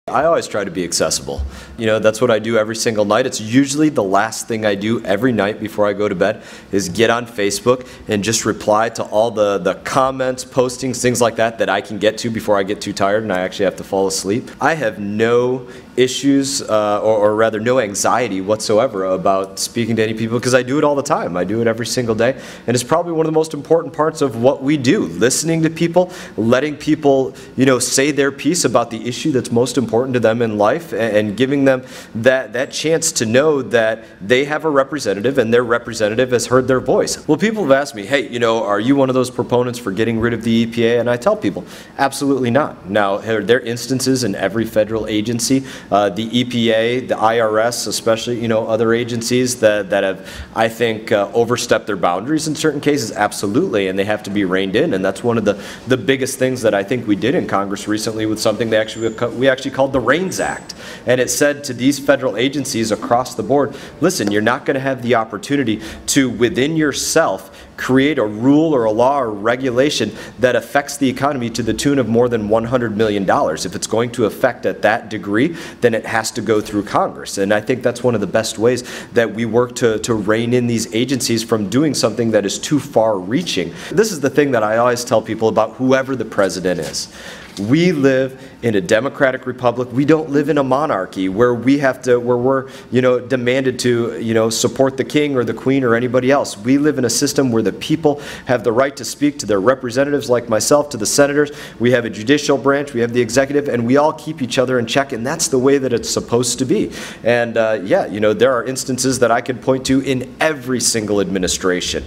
I always try to be accessible. You know, that's what I do every single night. It's usually the last thing I do every night before I go to bed is get on Facebook and just reply to all the comments, postings, things like that that I can get to before I get too tired and I actually have to fall asleep. I have no issues or rather no anxiety whatsoever about speaking to any people because I do it all the time. I do it every single day, and it's probably one of the most important parts of what we do, listening to people, letting people, you know, say their piece about the issue that's most important to them in life, and giving them that chance to know that they have a representative and their representative has heard their voice. Well, people have asked me, hey, you know, are you one of those proponents for getting rid of the EPA? And I tell people, absolutely not. Now, there are instances in every federal agency, the EPA, the IRS, especially, you know, other agencies that have, I think, overstepped their boundaries in certain cases, absolutely, and they have to be reined in. And that's one of the biggest things that I think we did in Congress recently with something we actually called the REINS Act. And it said to these federal agencies across the board, listen, you're not going to have the opportunity to, within yourself, create a rule or a law or regulation that affects the economy to the tune of more than $100 million. If it's going to affect at that degree, then it has to go through Congress. And I think that's one of the best ways that we work to rein in these agencies from doing something that is too far reaching. This is the thing that I always tell people about whoever the president is. We live in a democratic republic. We don't live in a monarchy where we're, you know, demanded to, you know, support the king or the queen or anybody else. We live in a system where the people have the right to speak to their representatives like myself, to the senators. We have a judicial branch, we have the executive, and we all keep each other in check, and that's the way that it's supposed to be. And yeah, you know, there are instances that I can point to in every single administration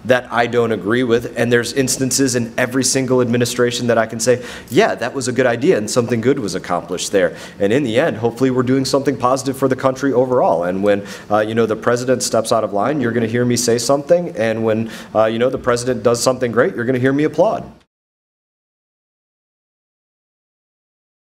that I don't agree with, and there's instances in every single administration that I can say, yeah, that was a good idea and something good was accomplished there. And in the end, hopefully we're doing something positive for the country overall. And when you know, the president steps out of line, you're going to hear me say something, and when you know, the president does something great, you're going to hear me applaud.